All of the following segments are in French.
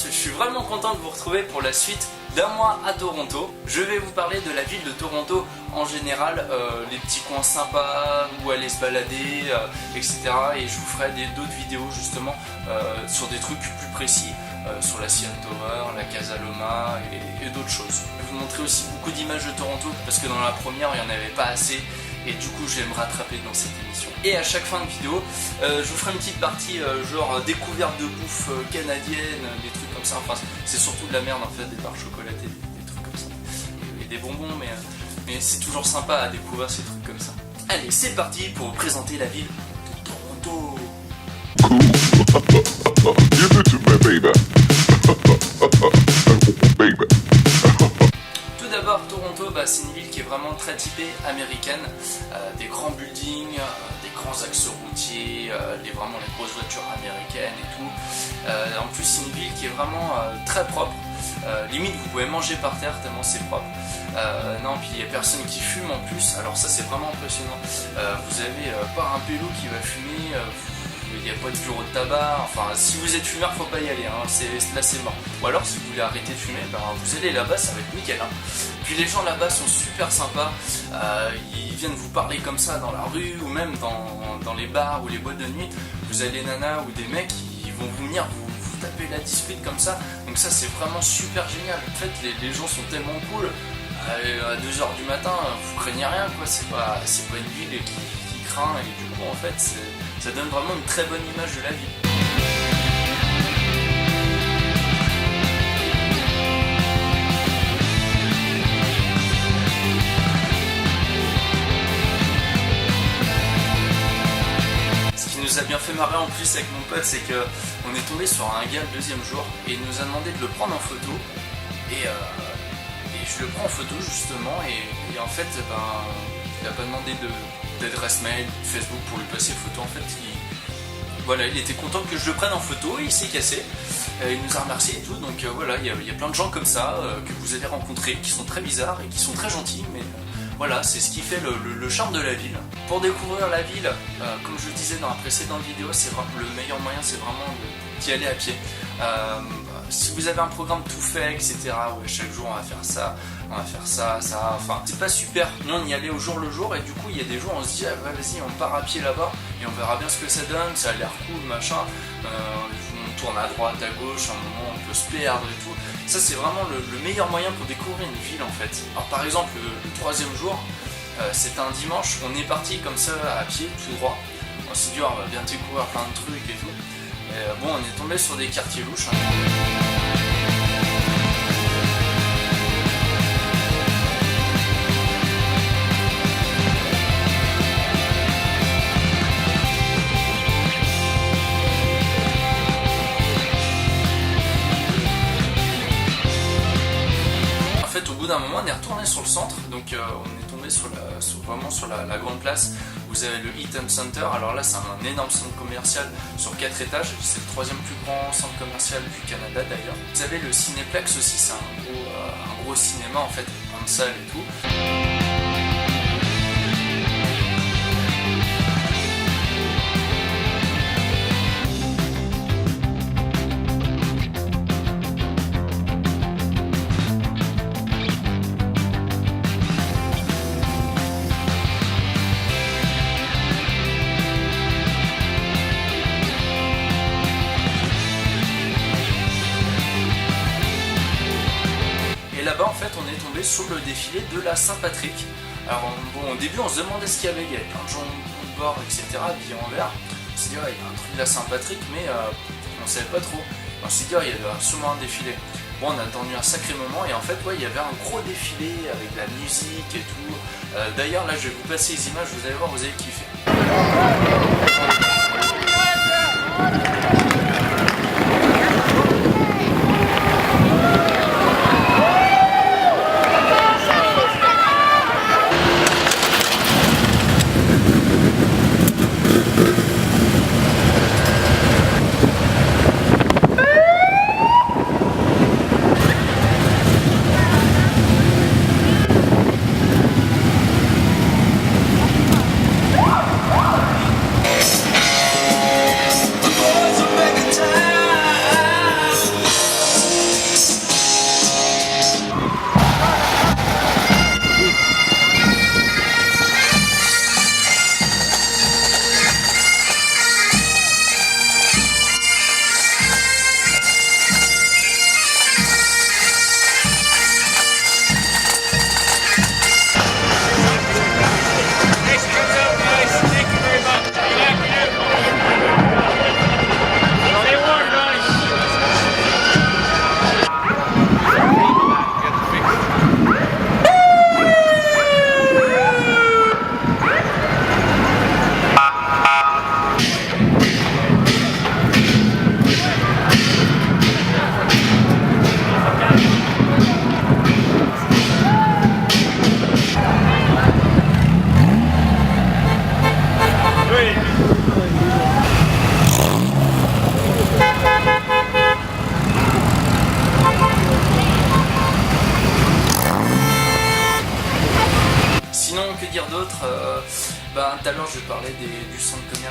tous, je suis vraiment content de vous retrouver pour la suite d'un mois à Toronto. Je vais vous parler de la ville de Toronto en général, les petits coins sympas où aller se balader, etc. Et je vous ferai d'autres vidéos justement sur des trucs plus précis, sur la CN Tower, la Casa Loma et d'autres choses. Je vais vous montrer aussi beaucoup d'images de Toronto parce que dans la première il n'y en avait pas assez. Et du coup je vais me rattraper dans cette émission. Et à chaque fin de vidéo, je vous ferai une petite partie genre découverte de bouffe canadienne, des trucs comme ça. Enfin c'est surtout de la merde en fait, des barres chocolatées, des trucs comme ça. Et des bonbons, mais c'est toujours sympa à découvrir ces trucs comme ça. Allez, c'est parti pour vous présenter la ville de Toronto. Give it to me, baby. Baby. Tout d'abord, Toronto, c'est une ville qui est vraiment très typée américaine. Des grands buildings, des grands axes routiers, vraiment les grosses voitures américaines et tout. En plus, c'est une ville qui est vraiment très propre. Limite, vous pouvez manger par terre tellement c'est propre. Non, puis il n'y a personne qui fume en plus. Alors ça, c'est vraiment impressionnant. Vous avez pas un pélo qui va fumer. Il n'y a pas de bureau de tabac, enfin si vous êtes fumeur faut pas y aller, hein. Là c'est mort. Ou alors si vous voulez arrêter de fumer, vous allez là-bas, ça va être nickel. Hein. Puis les gens là-bas sont super sympas, ils viennent vous parler comme ça dans la rue ou même dans les bars ou les boîtes de nuit. Vous avez des nanas ou des mecs qui vont venir vous taper la dispute comme ça, donc ça c'est vraiment super génial. En fait les gens sont tellement cool, à 2h du matin vous craignez rien quoi, c'est pas une ville qui craint et du coup en fait ça donne vraiment une très bonne image de la ville. Ce qui nous a bien fait marrer en plus avec mon pote, c'est qu'on est tombé sur un gars le deuxième jour et il nous a demandé de le prendre en photo. Et je le prends en photo justement et en fait il n'a pas demandé d'adresse mail, Facebook pour lui passer photo. En fait il était content que je le prenne en photo et il s'est cassé. Il nous a remercié et tout, donc voilà, il y a plein de gens comme ça que vous avez rencontrés qui sont très bizarres et qui sont très gentils, mais voilà, c'est ce qui fait le charme de la ville. Pour découvrir la ville, comme je le disais dans la précédente vidéo, le meilleur moyen c'est vraiment d'y aller à pied. Si vous avez un programme tout fait, etc., ouais, chaque jour on va faire ça, ça, enfin c'est pas super. Nous on y allait au jour le jour et du coup il y a des jours on se dit ouais, vas-y on part à pied là-bas et on verra bien ce que ça donne, ça a l'air cool machin, on tourne à droite, à gauche, à un moment on peut se perdre et tout. Ça c'est vraiment le meilleur moyen pour découvrir une ville en fait. Alors par exemple le troisième jour, c'était un dimanche, on est parti comme ça à pied tout droit. On s'est dit on va bien découvrir plein de trucs et tout. Et, bon on est tombé sur des quartiers louches. Hein. Au bout d'un moment on est retourné sur le centre, donc on est tombé vraiment sur la grande place. Vous avez le Eaton Center, alors là c'est un énorme centre commercial sur 4 étages, c'est le 3e plus grand centre commercial du Canada d'ailleurs. Vous avez le Cinéplex aussi, c'est un gros cinéma en fait, plein de salles et tout. Et là-bas en fait on est tombé sur le défilé de la Saint-Patrick. Alors bon au début on se demandait ce qu'il y avait, il y avait plein de gens de bord etc, habillés en vert. On s'est dit il y a un truc de la Saint-Patrick mais on savait pas trop. On s'est dit il y avait sûrement un défilé. Bon on a attendu un sacré moment et en fait il y avait un gros défilé avec de la musique et tout. D'ailleurs là je vais vous passer les images, vous allez voir, vous allez kiffer.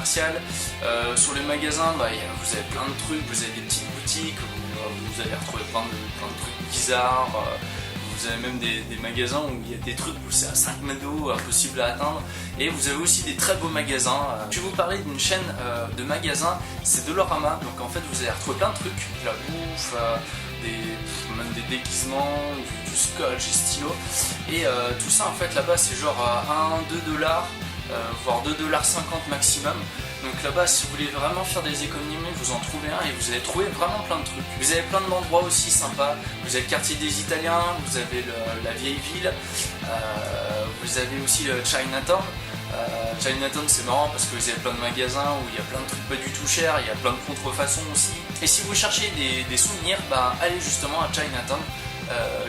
commercial. Sur les magasins, vous avez plein de trucs, vous avez des petites boutiques où vous allez retrouver plein de trucs bizarres. Vous avez même des magasins où il y a des trucs où c'est à 5 mètres de haut, impossible à atteindre. Et vous avez aussi des très beaux magasins. Je vais vous parler d'une chaîne de magasins, c'est Dolorama. Donc en fait vous allez retrouver plein de trucs, de la bouffe, même des déguisements, du scotch, des stylos. Et tout ça en fait là-bas c'est genre 1-2 $, voire 2,50 $ maximum. Donc là-bas, si vous voulez vraiment faire des économies, vous en trouvez un et vous allez trouver vraiment plein de trucs. Vous avez plein d'endroits aussi sympas. Vous avez le quartier des Italiens, vous avez la vieille ville, vous avez aussi le Chinatown. Chinatown, c'est marrant parce que vous avez plein de magasins où il y a plein de trucs pas du tout chers, il y a plein de contrefaçons aussi. Et si vous cherchez des souvenirs, allez justement à Chinatown.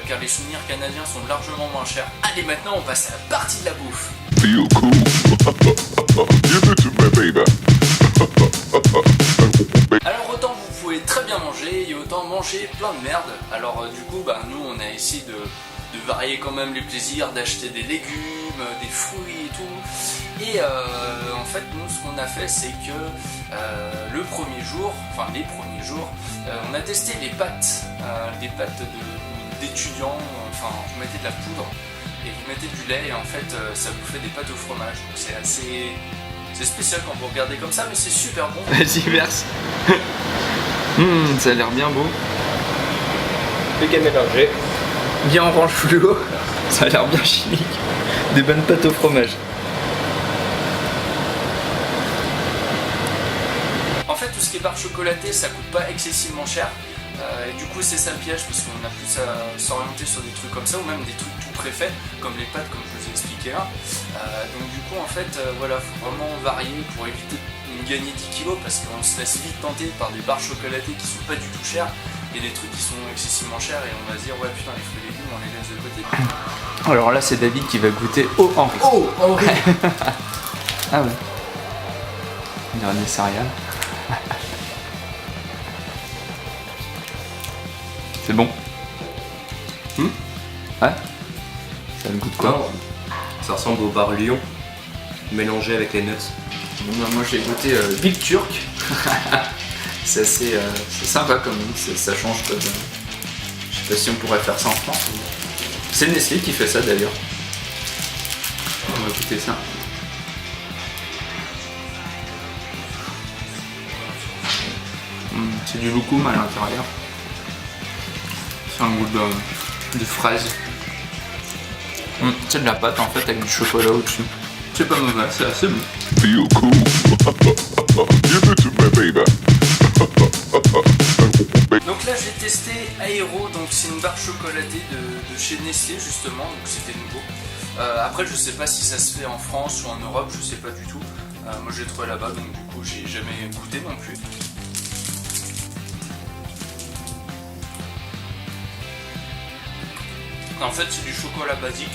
Car les souvenirs canadiens sont largement moins chers. Allez, maintenant on passe à la partie de la bouffe. Feel cool. Give it to me, baby. Alors autant vous pouvez très bien manger et autant manger plein de merde. Alors du coup nous on a essayé de varier quand même les plaisirs, d'acheter des légumes, des fruits et tout. Et en fait nous ce qu'on a fait c'est que les premiers jours, on a testé les pâtes d'étudiants, vous mettez de la poudre et vous mettez du lait et en fait ça vous fait des pâtes au fromage. Donc c'est assez spécial quand vous regardez comme ça mais c'est super bon. Vas-y verse. Ça a l'air bien beau. Plus qu'à mélanger. Bien orange fluo. Ça a l'air bien chimique. Des bonnes pâtes au fromage. En fait tout ce qui est barre chocolatée ça coûte pas excessivement cher. Et du coup c'est ça le piège parce qu'on a plus à s'orienter sur des trucs comme ça ou même des trucs tout préfaits comme les pâtes comme je vous ai expliqué là. Donc du coup en fait faut vraiment varier pour éviter de gagner 10 kilos parce qu'on se laisse vite tenter par des barres chocolatées qui sont pas du tout chères et des trucs qui sont excessivement chers et on va se dire ouais putain les fruits et légumes on les laisse de côté. Alors là c'est David qui va goûter au Henri. Oh Henri. Ah ouais. On dirait des céréales. C'est bon. Ouais. Ça a le goût de quoi? Non, ça ressemble au bar Lyon, mélangé avec les nuts. Moi j'ai goûté Big Turk. C'est assez c'est sympa quand même, ça change quoi. Je sais pas si on pourrait faire ça en France. C'est Nestlé qui fait ça d'ailleurs. On va goûter ça. C'est du loukoum à l'intérieur. C'est un goût de fraise. C'est de la pâte en fait avec du chocolat au-dessus. C'est pas mauvais, c'est assez bon. Feel cool. Give it to me, baby. Donc là j'ai testé Aero, donc c'est une barre chocolatée de chez Nestlé justement, donc c'était nouveau. Après je sais pas si ça se fait en France ou en Europe, je sais pas du tout. Moi j'ai trouvé là-bas donc du coup j'ai jamais goûté non plus. En fait c'est du chocolat basique.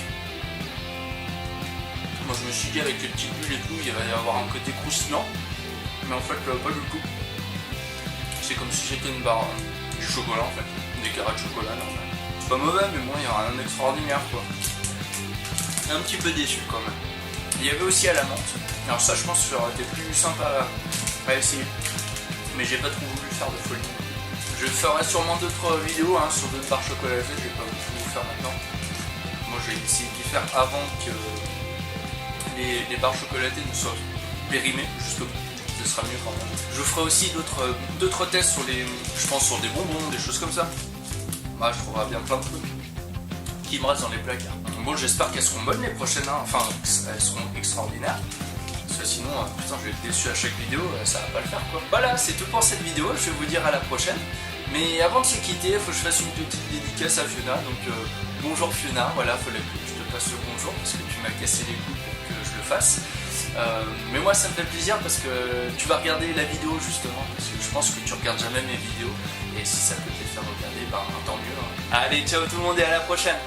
Moi je me suis dit avec les petites bulles et tout il va y avoir un côté croustillant. Mais en fait pas du tout. C'est comme si j'étais une barre du chocolat en fait. Des carrés de chocolat normal. C'est pas mauvais mais bon il y a rien d'extraordinaire quoi. Un petit peu déçu quand même. Il y avait aussi à la menthe. Alors ça je pense que ça aurait été plus sympa à essayer. Mais j'ai pas trop voulu faire de folie. Je ferai sûrement d'autres vidéos sur d'autres barres chocolatées, je vais pas vous faire maintenant. Moi j'ai essayé de les faire avant que les barres chocolatées ne soient périmées, justement. Ce sera mieux quand même. Je ferai aussi d'autres tests sur je pense sur des bonbons, des choses comme ça. Bah, je trouverai bien plein de trucs qui me restent dans les placards. Bon j'espère qu'elles seront bonnes les prochaines, enfin elles seront extraordinaires. Parce que sinon, putain, je vais être déçu à chaque vidéo, ça va pas le faire quoi. Voilà, c'est tout pour cette vidéo, je vais vous dire à la prochaine. Mais avant de se quitter, il faut que je fasse une petite dédicace à Fiona. Donc bonjour Fiona, voilà, fallait que je te passe le bonjour parce que tu m'as cassé les couilles pour que je le fasse. Mais moi ça me fait plaisir parce que tu vas regarder la vidéo justement, parce que je pense que tu regardes jamais mes vidéos. Et si ça peut te les faire regarder, bah tant mieux. Allez, ciao tout le monde et à la prochaine.